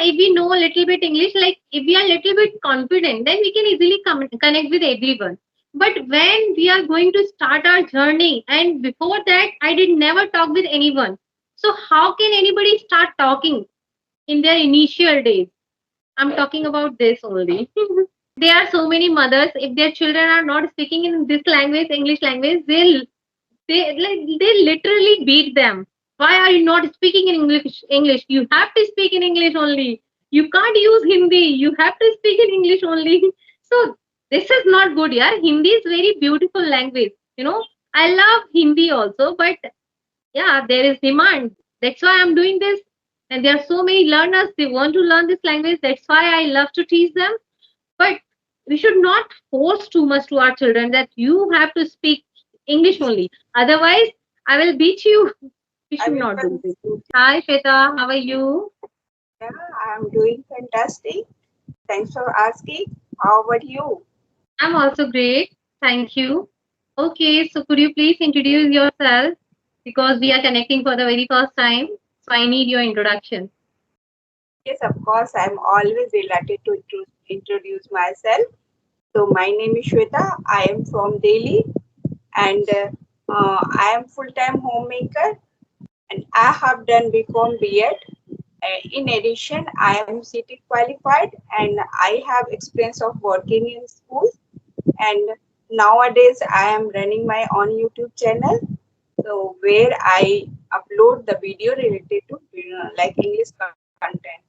if we know a little bit English, like if we are a little bit confident, then we can easily connect with everyone. But when we are going to start our journey, and before that, I did never talk with anyone. So how can anybody start talking in their initial days? I'm talking about this only. There are so many mothers, if their children are not speaking in this language, English language, they literally beat them. Why are you not speaking in English? You have to speak in English only. You can't use Hindi. You have to speak in English only. So this is not good, yeah. Hindi is very beautiful language. I love Hindi also, but yeah, there is demand. That's why I'm doing this. And there are so many learners, they want to learn this language. That's why I love to teach them. But we should not force too much to our children that you have to speak English only. Otherwise, I will beat you. We I should will not do this. consider. Hi, Shweta. How are you? Yeah, I'm doing fantastic. Thanks for asking. How about you? I'm also great. Thank you. Okay, so could you please introduce yourself? Because we are connecting for the very first time. So I need your introduction. Yes, of course. I'm always delighted to introduce myself. So my name is Shweta. I am from Delhi, and I am full-time homemaker, and I have done BCom B.Ed. In addition, I am CT qualified, and I have experience of working in schools. And nowadays, I am running my own YouTube channel, so where I upload the video related to like English content.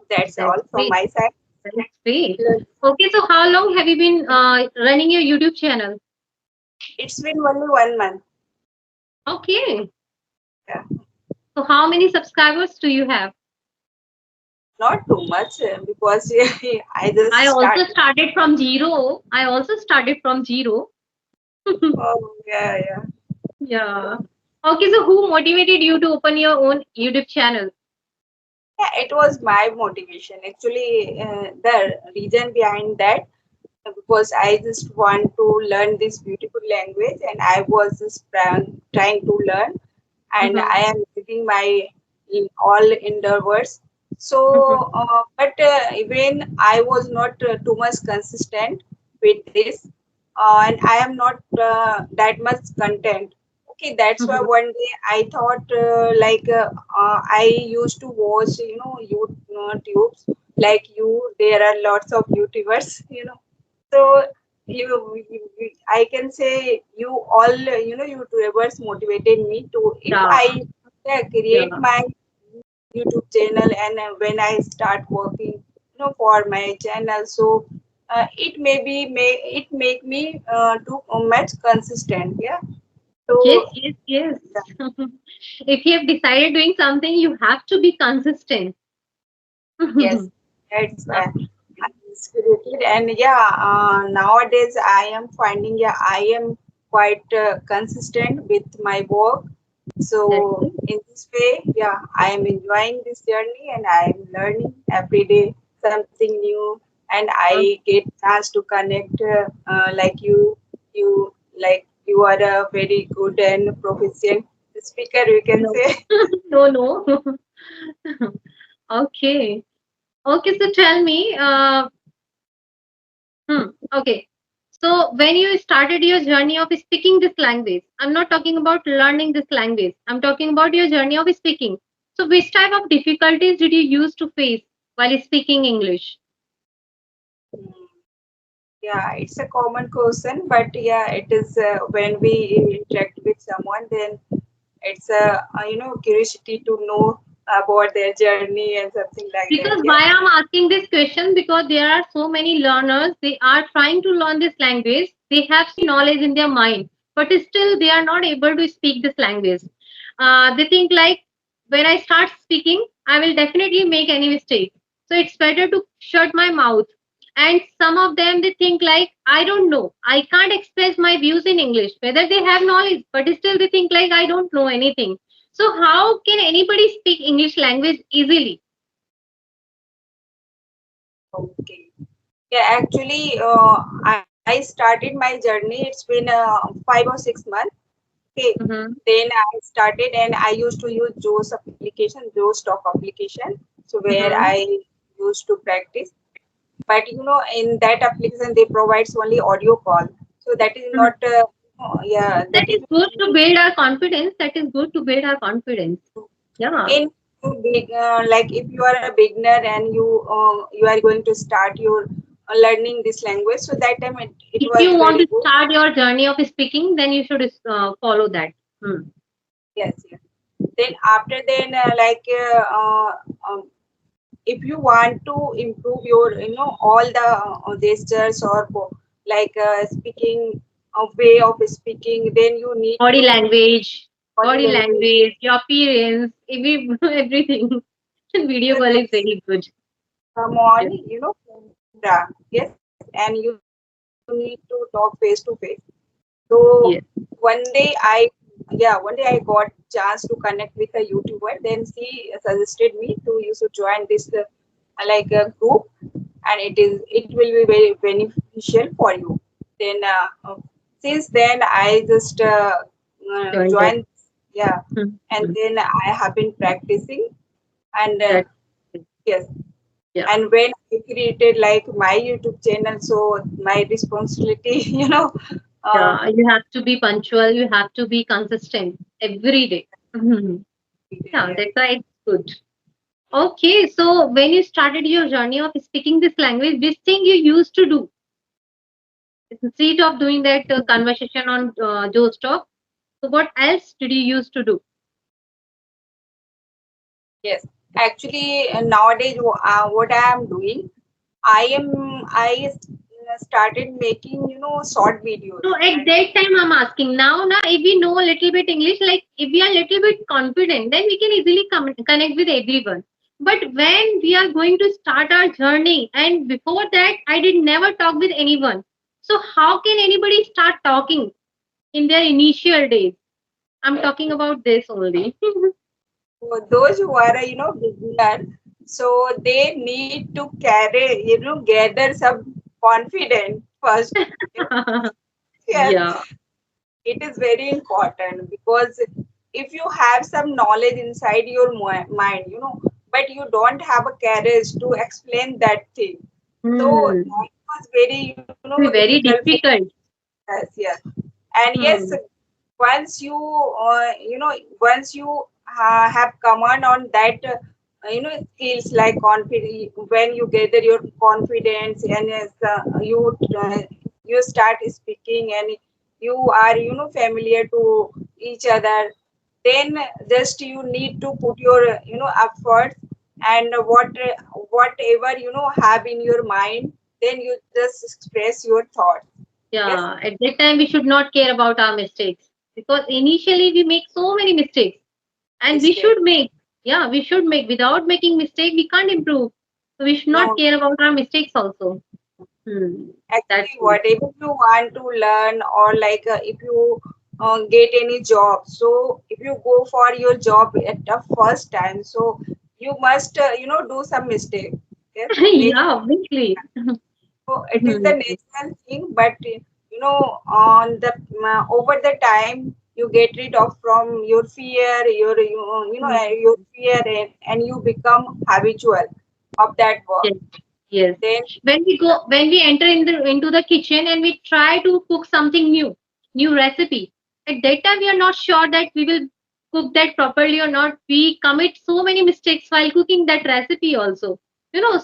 That's all That's from my great. side. That's great. Okay, so how long have you been running your YouTube channel? It's been only 1 month. Okay. Yeah. So how many subscribers do you have? Not too much because I just I also started. started from zero. I also started from zero. Oh, yeah, yeah. Yeah. Okay, so who motivated you to open your own YouTube channel? Yeah, it was my motivation. Actually, the reason behind that because I just want to learn this beautiful language and I was just trying to learn and Mm-hmm. I am giving my in all endeavors. Mm-hmm. So, but even I was not too much consistent with this, and I am not that much content. Okay, that's why Mm-hmm. one day I thought I used to watch, YouTubes like you. There are lots of YouTubers, so I can say you all, YouTubers motivated me to if Yeah. I create Yeah. my YouTube channel and when I start working, for my channel, so it make me too much consistent. Yeah. Yes, So yes, yes. If you have decided doing something, you have to be consistent. yes, that's why I is created. And yeah, nowadays I am finding, yeah, I am quite consistent with my work. That's So it. in this way, yeah, I am enjoying this journey and I am learning every day something new. And I get chance to connect like you are a very good and proficient speaker, we can No, say. no, no. Okay. Okay, so tell me, okay. So when you started your journey of speaking this language, I'm not talking about learning this language. I'm talking about your journey of speaking. So which type of difficulties did you use to face while speaking English? Hmm. Yeah, it's a common question, but yeah, it is when we interact with someone, then it's a curiosity to know about their journey and something like that. Because Yeah. why I'm asking this question, because there are so many learners, they are trying to learn this language, they have knowledge in their mind, but still they are not able to speak this language. They think like, when I start speaking, I will definitely make any mistake. So it's better to shut my mouth. And some of them, they think like, I don't know, I can't express my views in English, whether they have knowledge, but still they think like, I don't know anything. So how can anybody speak English language easily? Okay. Yeah, actually, I started my journey. It's been 5 or 6 months. Okay. Mhm. Then I started and I used to use Joe's application, Joe's stock application. So where Mhm. used to practice. But in that application they provides only audio call, so that is Mhm. not yeah, That that is is good to build our confidence. That is good to build our confidence. Yeah. in like if you are a beginner and you are going to start your learning this language, so that time it If was you want very to good. start your journey of speaking, then you should follow that. Hmm. Yes, yes. Then after then if you want to improve your all the gestures or speaking way of speaking, then you need Body to language, body body language. language, your appearance, everything. Video So call is that's very good. come Yeah. on, camera. Yes, and you need to talk face to face. So one day Yes. one day I got chance to connect with a YouTuber. Then she suggested me to you should join this like a group, and it will be very beneficial for you. Then since then I just Join that. joined, yeah, Hmm. and Hmm. then I have been practicing, and That. yes, Yeah. and when I created like my YouTube channel, so my responsibility, uh, Yeah. You have to be punctual. You have to be consistent every day. Mhm. Yeah. yeah. That's why it's good. Okay. So when you started your journey of speaking this language, this thing you used to do instead of doing that conversation on Joe Talk. So what else did you used to do? Yes, actually, nowadays, what I am doing, I started making, short videos, So at and that time, I'm asking now, if we know a little bit English, like if we are little bit confident, then we can easily connect with everyone. But when we are going to start our journey, and before that, I did never talk with anyone. So how can anybody start talking in their initial days? I'm talking about this only. for those who are, beginner, so they need to carry, gather some confidence first. You know, yes, Yeah, it is very important because if you have some knowledge inside your mind, but you don't have a courage to explain that thing, so hmm. that was very, Be difficult very for difficult. us. Yes. And yes, Hmm. once you, once you have command on that, skills like confidence, when you gather your confidence and yes, you start speaking and you are, familiar to each other, then just you need to put your, efforts, and whatever, have in your mind, then you just express your thoughts. Yes, Yeah, at that time we should not care about our mistakes because initially we make so many mistakes and we mistake. should make. Yeah, we should make. Without making mistake, we can't improve. So we should not No, care about our mistakes also. That's actually, good. whatever you want to learn, or like if you get any job, so if you go for your job at the first time, so you must, do some mistake. Yes, make Yeah, obviously. so it is the natural thing, but on the over the time you get rid of from your fear, your fear, and you become habitual of that work. Yes, yes. Then When we enter into the kitchen and we try to cook something new recipe, at that time we are not sure that we will cook that properly or not. We commit so many mistakes while cooking that recipe also.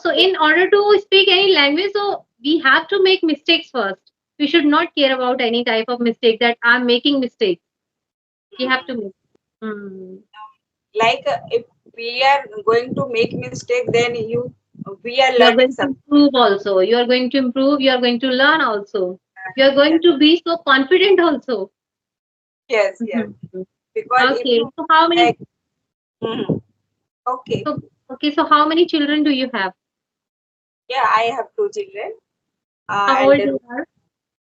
So in order to speak any language, so we have to make mistakes first. We should not care about any type of mistake that I'm making mistakes. We have to make. Hmm. like if we are going to make mistake, then we are You are learning going to something. improve also. You are going to improve. You are going to learn also. You are going Yes, to be so confident also. yes, yes. Mhm. Because if Okay. you So how many? like, mhm, okay, So, okay. So how many children do you have? yeah, I have two children. How old Elder you are?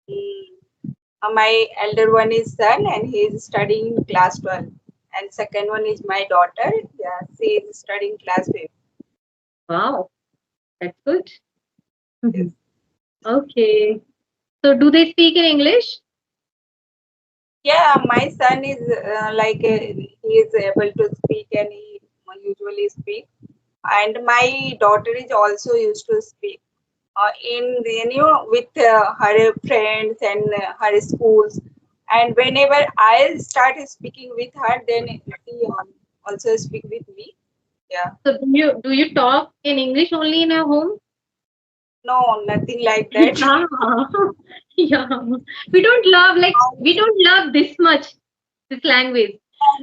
mm, my elder one is son, and he is studying class 12, and second one is my daughter. Yeah, she is studying class 5. Wow, that's good. Yes. Mhm. Okay. So do they speak in English? Yeah, my son is he is able to speak, and he usually speak. and my daughter is also used to speak with her friends and her schools. And whenever I start speaking with her, then she also speak with me. Yeah. So do you talk in English only in your home? No, nothing like that. Yeah, yeah. We don't love this much this language.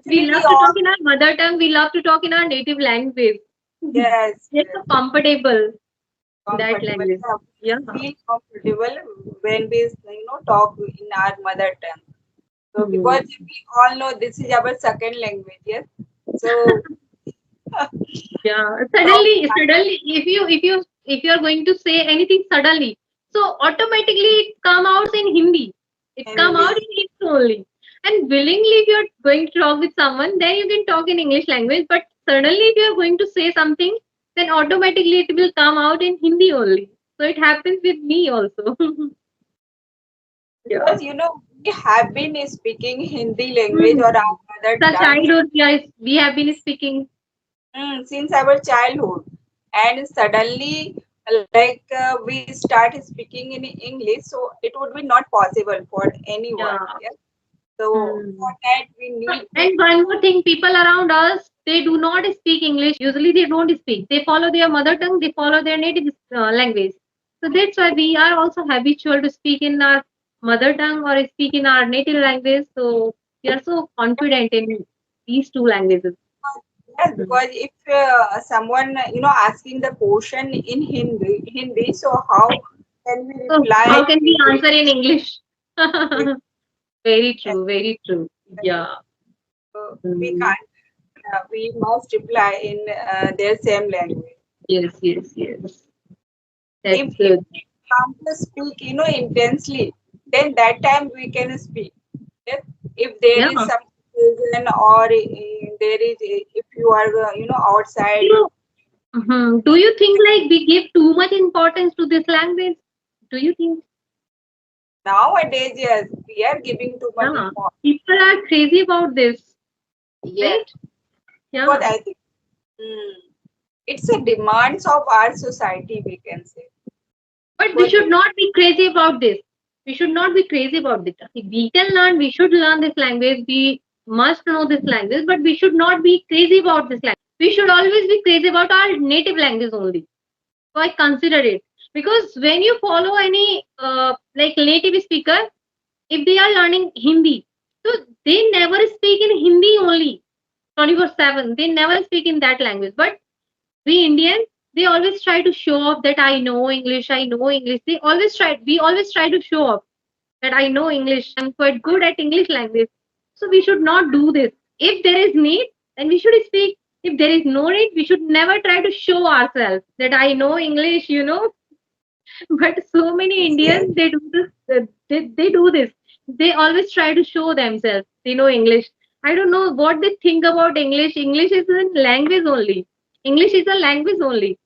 We Actually, we love to all, talk in our mother tongue. We love to talk in our native language. yes, We're so yes, comfortable in that comfortable. language. Yeah, Yeah. we feel comfortable when we talk in our mother tongue. So Hmm. because we all know this is our second language, yes. So Yeah. talk Suddenly, if you are going to say anything suddenly, so automatically it come out in Hindi. It in come out English. in English only. And willingly, if you are going to talk with someone, then you can talk in English language. But suddenly, if you are going to say something, then automatically it will come out in Hindi only. So it happens with me also. Yeah. Because we have been speaking Hindi language or Hmm. our mother The tongue childhood, we have been speaking. since our childhood, and suddenly, like we start speaking in English, so it would be not possible for anyone. Yeah. Yes. So for Hmm. that we need to. And one more thing, people around us, they do not speak English. Usually, they don't speak. They follow their mother tongue. They follow their native language. So that's why we are also habitual to speak in our mother tongue or speak in our native language. So we are so confident in these two languages. Yes, Mm. because if someone asking the question in Hindi, so how can we So reply how can in we answer in English? English? Very true. Very true. Yeah. We Mm. can't. We must reply in their same language. Yes. Yes. Yes. If That's if good. we want to speak, intensely, then that time we can speak. Yes? If there Yeah. is some reason or there is if you are outside. Do you think like we give too much importance to this language? Do you think? Nowadays, yes, we are giving too much Yeah, importance. people are crazy about this, Yes, right? because Yeah, I think it's a demands of our society, we can say. but we Because should not be crazy about this. We should not be crazy about this. If we can learn, we should learn this language. We must know this language, but we should not be crazy about this language. We should always be crazy about our native language only. So I consider it because when you follow any like native speaker, if they are learning Hindi, so they never speak in Hindi only 24/7. They never speak in that language. But we Indians, they always try to show off that I know English, I know English. We always try to show off that I know English, I'm quite good at English language. So we should not do this. If there is need, then we should speak. If there is no need, we should never try to show ourselves that I know English. But so many yes, yes, Indians, they do this. They do this. They always try to show themselves. They know English. I don't know what they think about English. English is a language only. English is a language only.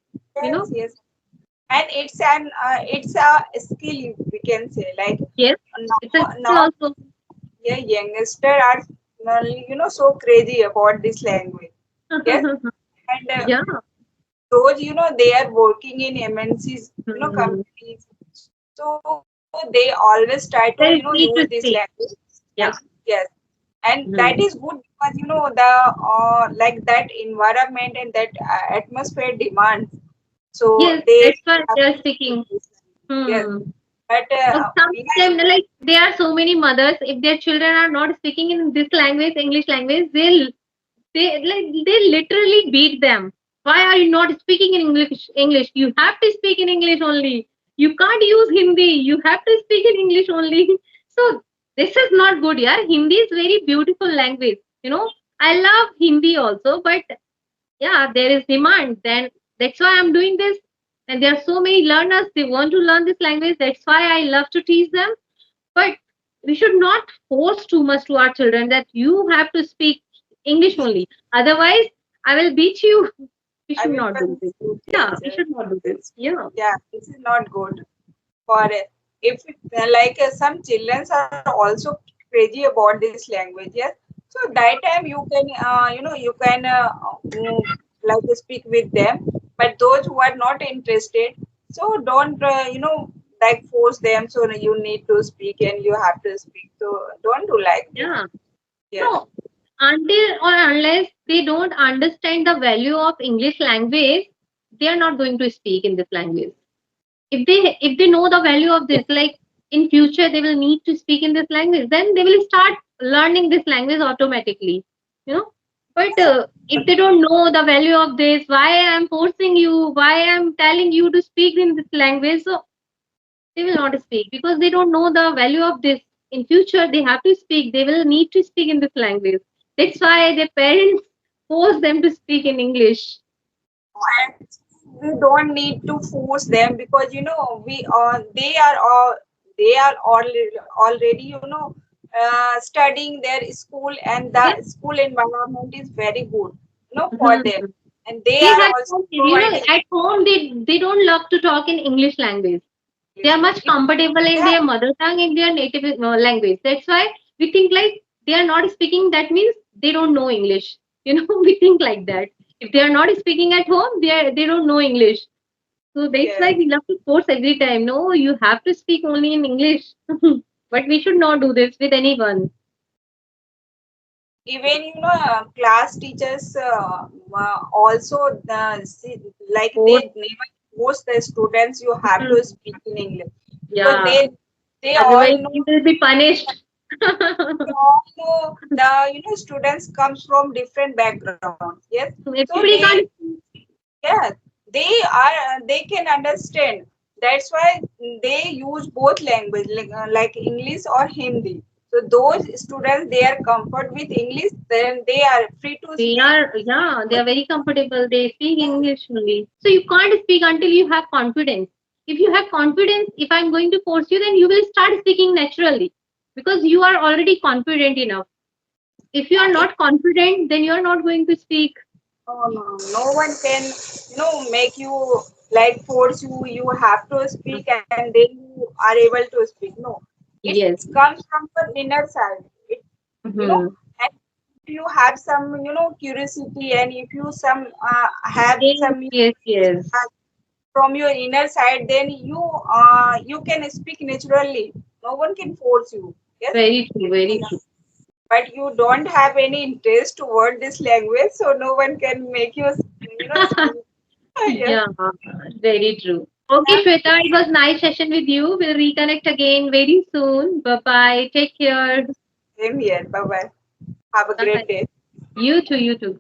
You yes, know. yes. And it's a skill, we can say. Like Yes, it's a now, skill also. yeah, youngster are so crazy about this language. Yes, and Yeah. those they are working in MNCs, Hmm. companies. So they always try to There is use need this to language. speak. And Yeah. yes, and that is Hmm. good because the like that environment and that atmosphere demands. So Yes, they that's why have they are to use speaking. this language. Yes, Hmm. but Of some we of them, like there are so many mothers. If their children are not speaking in this language, English language, they literally beat them. Why are you not speaking in English, you have to speak in English only. You can't use Hindi, you have to speak in English only. So this is not good. Yeah, Hindi is very beautiful language. I love Hindi also, but yeah, there is demand, then that's why I'm doing this. And there are so many learners, they want to learn this language, that's why I love to teach them. But we should not force too much to our children that you have to speak English only. Otherwise, I will beat you. We I should will not do punish this. you. Yeah, Yes, we should not do this. this, Yeah. yeah, this is not good for if like some children are also crazy about this language. Yes, so that time you can you can like speak with them. But those who are not interested, so don't like force them. So you need to speak and you have to speak. So don't do like this. Yeah. Yes. No, until or unless they don't understand the value of English language, they are not going to speak in this language. If they know the value of this, like in future they will need to speak in this language, then they will start learning this language automatically. You know. But if they don't know the value of this, why I'm forcing you, why I'm telling you to speak in this language, so they will not speak because they don't know the value of this. In future they have to speak, they will need to speak in this language. That's why their parents force them to speak in English. And we don't need to force them because we they are already studying their school, and the Yeah. school environment is very good for them, Mhm. and they They are have, also you know, providing. at home they don't love to talk in English language. They are much If, comfortable in yeah, their mother tongue, in their native language. That's why we think like they are not speaking, that means they don't know English. You know, we think like that. If they are not speaking at home, they don't know English. So that's why yes. we love to force every time. No, you have to speak only in English. But we should not do this with anyone. Even class teachers also like Force. they never force the students you have to Mhm. speak in English because Yeah. they all Otherwise, know you will be punished. they all know the students comes from different backgrounds. Yes, so Everybody can't. yeah they can understand. That's why they use both language like English or Hindi. So those students they are comfort with English, then they are free to They speak. are, yeah, they are very comfortable. They speak English only. So you can't speak until you have confidence. If you have confidence, if I'm going to force you, then you will start speaking naturally because you are already confident enough. If you are It, not confident, then you are not going to speak. no one can make you like force you. You have to speak and then you are able to speak. No, it Yes. comes from your inner side. It you know Hmm. and if you have some curiosity, and if you some have Yes, some yes, yes. from your inner side, then you can speak naturally. No one can force you. Yes. Very true, very true. But you don't have any interest toward this language, so no one can make you speak. Yes. Yeah, very true. Okay, Shweta, it was nice session with you. We'll reconnect again very soon. Bye bye. Take care. Same here. Bye bye. Have a Bye. great day. You too, you too.